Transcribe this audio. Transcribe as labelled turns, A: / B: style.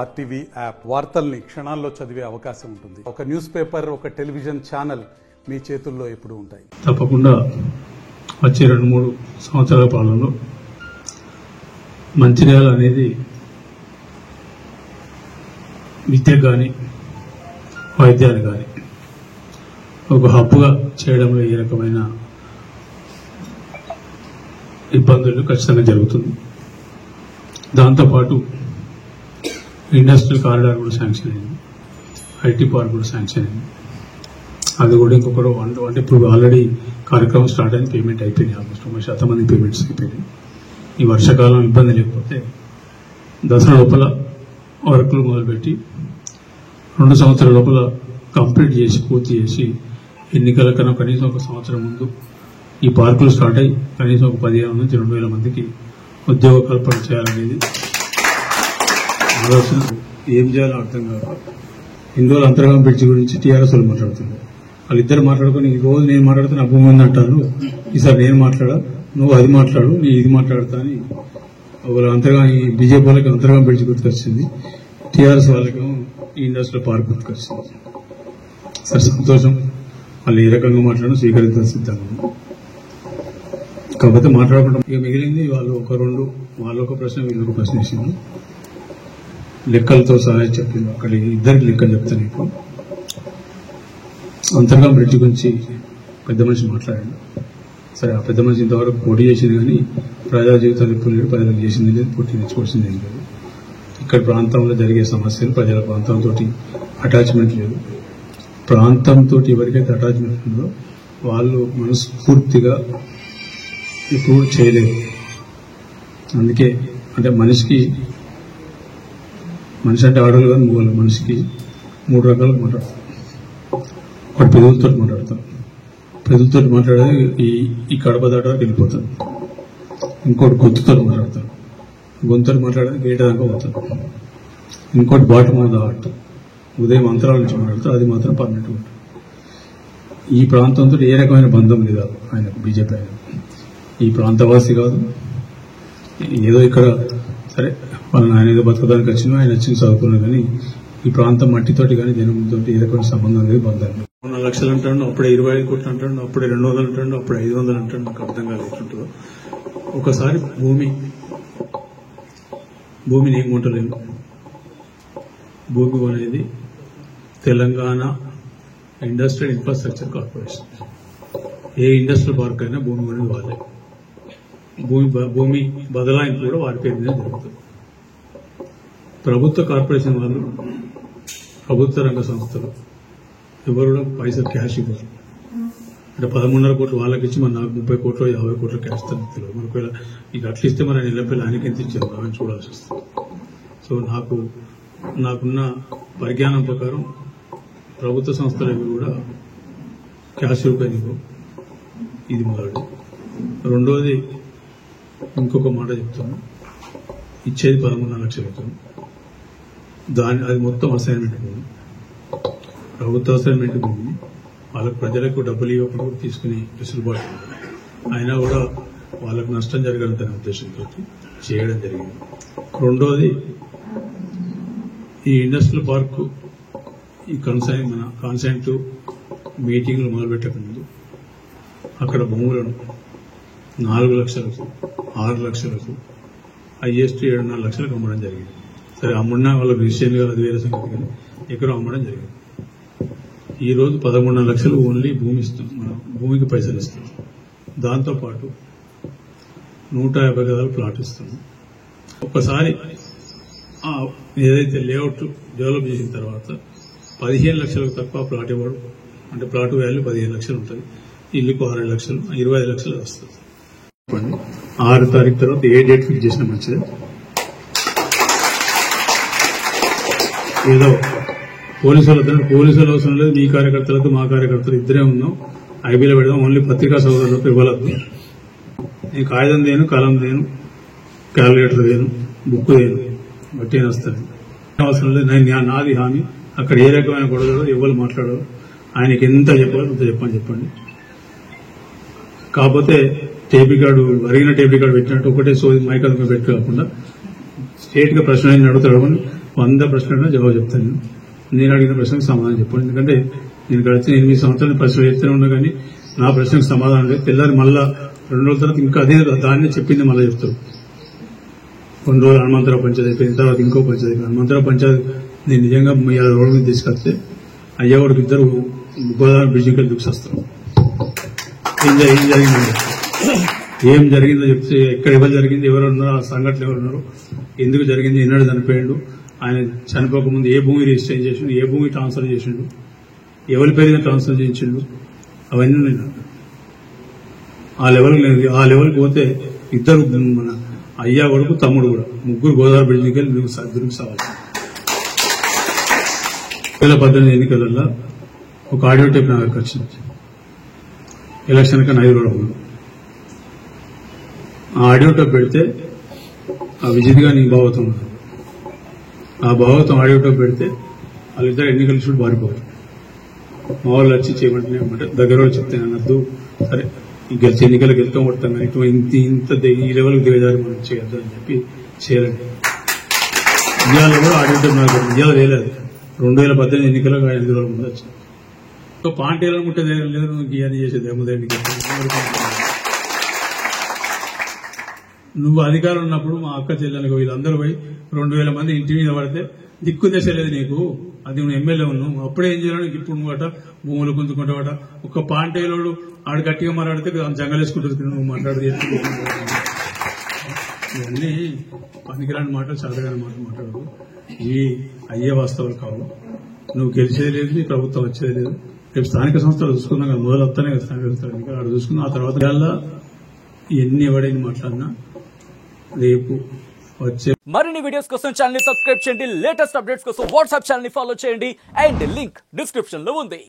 A: RTV app వార్తల్ని క్షణాల్లో చదివే అవకాశం ఉంటుంది. ఒక న్యూస్ పేపర్, ఒక టెలివిజన్ ఛానల్ మీ చేతుల్లో ఎప్పుడూ ఉంటాయి.
B: తప్పకుండా వచ్చే 2-3 సంవత్సరాల పాలనలో మంచిర్యాల అనేది విద్య కానీ వైద్యాన్ని కానీ ఒక హబ్గా చేయడంలో ఏ రకమైన ఇబ్బందులు ఖచ్చితంగా జరుగుతుంది. దాంతోపాటు ఇండస్ట్రియల్ కారిడార్ కూడా శాంక్షన్ అయింది, ఐటీ పార్క్ కూడా శాంక్షన్ అయింది. అది కూడా ఇంకొకటి అంటే ఇప్పుడు ఆల్రెడీ కార్యక్రమం స్టార్ట్ అయింది, పేమెంట్ అయిపోయింది. ఆల్మోస్ట్ 90% మంది పేమెంట్స్ అయిపోయినాయి. ఈ వర్షాకాలం ఇబ్బంది లేకపోతే దసరా లోపల వర్క్లు మొదలుపెట్టి 2 సంవత్సరాల లోపల కంప్లీట్ చేసి పూర్తి చేసి ఎన్నికల కన్నా కనీసం 1 సంవత్సరం ముందు ఈ పార్కులు స్టార్ట్ అయ్యి కనీసం 15,000 నుంచి 2,000 మందికి ఉద్యోగ కల్పన చేయాలనేది ఆలోచన. ఏం చేయాలో అర్థం కాక హిందువుల అంతర్గం బ్రిడ్జి గురించి టీఆర్ఎస్ వాళ్ళు మాట్లాడుతున్నారు. వాళ్ళిద్దరు మాట్లాడుకుని ఈ రోజు నేను మాట్లాడితే నా భూమి ఉంది అంటారు, ఈసారి నేను మాట్లాడా, నువ్వు అది మాట్లాడు, నీ ఇది మాట్లాడతా అని ఈ బీజేపీ వాళ్ళకి అంతర్గం బ్రిడ్జి గుర్తుకొచ్చింది, టీఆర్ఎస్ వాళ్ళకి ఈ ఇండస్ట్రియల్ పార్క్ గుర్తుకొచ్చింది. సరే, సంతోషం, వాళ్ళు ఏ రకంగా మాట్లాడడం స్వీకరించాలి సిద్ధంగా. కాకపోతే మాట్లాడకుండా ఇక మిగిలింది వాళ్ళు వాళ్ళు ఒక ప్రశ్న వీళ్ళు ఒక ప్రశ్న వేసింది. లెక్కలతో సహా చెప్పింది. అక్కడ ఇద్దరికి లెక్కలు చెప్తాను. ఇప్పుడు అంతర్గం బ్రిడ్జి గురించి పెద్ద మనిషి మాట్లాడాడు. సరే, ఆ పెద్ద మనిషి ఇంతవరకు పోటీ చేసింది కానీ ప్రజా జీవితాలు ఎప్పుడు లేదు, ప్రజలకు చేసింది లేదు, పోటీ తెచ్చుకోవాల్సింది ఏం లేదు. ఇక్కడ ప్రాంతంలో జరిగే సమస్యలు ప్రజల ప్రాంతంతో అటాచ్మెంట్ లేదు. ప్రాంతంతో ఎవరికైతే అటాచ్మెంట్ ఉందో వాళ్ళు మనస్ఫూర్తిగా ఇప్పుడు చేయలేదు. అందుకే అంటే మనిషి అంటే ఆడలు కానీ మూగలు. మనిషికి 3 రకాలుగా మాట్లాడతారు. ఒకటి పెదవులతో మాట్లాడతారు. పెదవులతో మాట్లాడేది ఈ కడప దాటా వెళ్ళిపోతారు. ఇంకోటి గొంతుతో మాట్లాడతారు. గొంతుతో మాట్లాడేది గేట దాకా పోతారు. ఇంకోటి బాటు మీద ఆడతారు. ఉదయం అంతరాల నుంచి మాట్లాడతారు. అది మాత్రం పర్మనెంట్ ఉంటుంది. ఈ ప్రాంతంతో ఏ రకమైన బంధం లేదు ఆయనకు, బీజేపీ ఆయన. ఈ ప్రాంతవాసి కాదు. ఏదో ఇక్కడ సరే వాళ్ళని ఆయన ఏదో బతకడానికి వచ్చినా ఆయన వచ్చి చదువుకున్నాను కానీ ఈ ప్రాంతం మట్టితోటి కానీ జనంతో ఏ రకమైన సంబంధం లేదు, బంధం లేదు. 4 లక్షలు అంటాడు, అప్పుడే 25 కోట్లు అంటాడు, అప్పుడే 200 అంటాడు, అప్పుడే 500 అంటాడు. నాకు అర్థం కాలేటుంటుందో. ఒకసారి భూమిని ఏం కొంటలేదు. భూమి అనేది తెలంగాణ ఇండస్ట్రియల్ ఇన్ఫ్రాస్ట్రక్చర్ కార్పొరేషన్. ఏ ఇండస్ట్రియల్ పార్క్ అయినా భూమి అనేది వాళ్ళే. భూమి బదలాయింపు కూడా వారి పేరు మీద జరుగుతుంది. ప్రభుత్వ కార్పొరేషన్ వాళ్ళు, ప్రభుత్వ రంగ సంస్థలు ఎవరు కూడా పైసలు క్యాష్ ఇవ్వరు. అంటే 13.5 కోట్లు వాళ్ళకి ఇచ్చి మరి నాకు 30 కోట్లు 50 కోట్లు క్యాష్ తెలియదు. మనకు ఇక అట్లా ఇస్తే మరి నిలబెల్లి ఆయనకి ఎంత ఇచ్చారు అని చూడాల్సి వస్తుంది. సో నాకున్న పరిజ్ఞానం ప్రకారం ప్రభుత్వ సంస్థలు కూడా క్యాష్ రూపాయలు ఇవ్వవు. ఇది మొదటి. రెండోది, ఇంకొక మాట చెప్తాను, ఇచ్చేది 13.5 లక్షలు అవుతుంది. అది మొత్తం అసైన్మెంట్ భూమి, ప్రభుత్వ అసైన్మెంట్ భూమి. వాళ్ళకు ప్రజలకు డబ్బులు ఇవ్వకుండా తీసుకునే వెసులుబాటు అయినా కూడా వాళ్ళకు నష్టం జరగాలనే ఉద్దేశంతో చేయడం జరిగింది. రెండోది, ఈ ఇండస్ట్రియల్ పార్కు ఈ మన కాన్సెంట్ మీటింగ్లు మొదలుపెట్టక ముందు అక్కడ భూములను 4 లక్షలకు 6 లక్షలకు హైయెస్ట్ 7.5 లక్షలకు అమ్మడం జరిగింది. సరే, అమ్ముడినా వాళ్ళకి రిజిస్ట్రేషన్ కాదు, అది వేరే సంగతి, కానీ ఎక్కడో అమ్మడం జరిగింది. ఈ రోజు 13.5 లక్షలు ఓన్లీ భూమి ఇస్తున్నాం, మనం భూమికి పైసలు ఇస్తున్నాం. దాంతోపాటు 150 గదాల ప్లాట్ ఇస్తున్నాం. ఒక్కసారి ఏదైతే లేఅవుట్ డెవలప్ చేసిన తర్వాత 15 లక్షలకు తక్కువ ప్లాట్ ఇవ్వడు. అంటే ప్లాట్ వాల్యూ 15 లక్షలు ఉంటుంది. ఇల్లుకు 6 లక్షలు, 25 లక్షలు వస్తుంది. 6 తారీఖు తర్వాత ఏ డేట్ ఫిక్స్ చేసిన మంచిది. ఏదో పోలీసులు అవసరం లేదు, మీ కార్యకర్తలతో మా కార్యకర్తలు ఇద్దరే ఉన్నాం, ఐబీలో పెడదాం, ఓన్లీ పత్రికా సోదరులకు ఇవ్వలేదు. నేను కాగితం దేను, కలం దేను, క్యాలిక్యులేటర్ దేను, బుక్ దేను, బట్టి వస్తాను. అవసరం లేదు. నాది హామీ. అక్కడ ఏ రకమైన గొడవలు ఎవరు మాట్లాడరు. ఆయనకి ఎంత చెప్పాలో అంత చెప్పండి. కాకపోతే టేప్ రికార్డు, అరిగిన టేప్ రికార్డు పెట్టినట్టు ఒకటే సోది మైక్ అందుకు పెట్టి కాకుండా స్ట్రేట్ గా ప్రశ్న అడుగుతాడు. 100 ప్రశ్నలకు జవాబు చెప్తాను. నేను అడిగిన ప్రశ్నకు సమాధానం చెప్పండి. ఎందుకంటే నేను గడిచిన 8 సంవత్సరాలు ప్రశ్నలు చెప్తూనే ఉన్నా కానీ నా ప్రశ్నకు సమాధానం లేదు. తెల్లారి మళ్ళా 2 రోజుల తర్వాత ఇంకా అదే దాన్నే చెప్పింది మళ్ళీ చెప్తారు. కొన్ని రోజులు హనుమంతరావు పంచాయతీ అయిపోయిన తర్వాత ఇంకో పంచాయతీ అయిపోయింది. హనుమంతరావు పంచాయతీ నేను నిజంగా రోడ్డు మీద తీసుకొస్తే అయ్యేవాడికి ఇద్దరు గోదావరి బ్రిడ్జికి వెళ్ళి దుఃఖిస్తారు. ఏం జరిగిందో చెప్తే ఎక్కడ ఎవరు జరిగింది, ఎవరు ఉన్నారు, ఆ సంఘటన ఎవరు ఉన్నారు, ఎందుకు జరిగింది, ఎన్నడూ చనిపోయాడు, ఆయన చనిపోకముందు ఏ భూమి రిజిస్టర్ చేసిండు, ఏ భూమి ట్రాన్స్ఫర్ చేసిండు, ఎవరి పేరు మీద ట్రాన్స్ఫర్ చేయించిండు, అవన్నీ నేను ఆ లెవెల్కి పోతే ఇద్దరు మన అయ్యా కొడుకు తమ్ముడు కూడా ముగ్గురు గోదావరి బ్రిడ్జికి వెళ్ళి దురికి సావాలి. 2018 ఎన్నికలలో ఒక ఆడియో టేప్ నా దగ్గరకు వచ్చింది. ఎలక్షన్ కన్నా 5 రోజులు. ఆ ఆడియో టేప్ పెడితే ఆ విజిత్గా నీ భాగవతం ఉంది. ఆ భాగవతం ఆడియో టేప్ పెడితే వాళ్ళిద్దరు ఎన్నికల చూడు పారిపోవాలి. మా వాళ్ళు వచ్చి చేయమంటే దగ్గర వాళ్ళు చెప్తే అన్నద్దు, సరే గెలిచి ఎన్నికలు గెలుతాం కొడతాం కానీ ఇంత ఈ లెవెల్కి దిగజారి మనం చేయొద్దు అని చెప్పి చేయాలండి. ఇండియాలో కూడా ఆడియో టేప్ నాకు ఇండియాలో వేయలేదు. 2018 ఎన్నికలకు 5 రోజుల ముందు వచ్చింది. పార్టీలను ముట్టే లేదు, గీయాన్ని చేసేది ఏముందండి. నువ్వు అధికారం ఉన్నప్పుడు మా అక్క చెల్లెలకు వీళ్ళందరూ పోయి 2000 మంది ఇంటి మీద పడితే దిక్కు దశ లేదు నీకు. అది నువ్వు ఎమ్మెల్యే ఉన్నావు, అప్పుడే ఏం చేయాలని ఇప్పుడు నువ్వట భూములు గుంజుకుంటావట. ఒక్క పాంటేలోడు ఆడు గట్టిగా మాట్లాడితే జంగలేసుకుంటుంది, నువ్వు మాట్లాడదు. ఇవన్నీ పనికిరాని మాటలు, చదవని మాటలు మాట్లాడదు. ఇవి అయ్యే వాస్తవాలు కావు. నువ్వు గెలిచేది లేదు, నీ ప్రభుత్వం వచ్చేది లేదు. రేపు స్థానిక సంస్థలు చూసుకున్నాం కదా, మొదలు వస్తానే కదా స్థానిక సంస్థలు ఎన్నికలు, ఆడ చూసుకున్నాం. ఆ తర్వాత ఎన్ని ఎవడైనా మాట్లాడినా రేపు వచ్చే
C: మరిన్ని వీడియోస్ కోసం ఛానల్ ని సబ్స్క్రైబ్ చేయండి. లేటెస్ట్ అప్డేట్స్ కోసం వాట్సాప్ ఛానల్ ని ఫాలో చేయండి. అండ్ లింక్ డిస్క్రిప్షన్ లో ఉంది.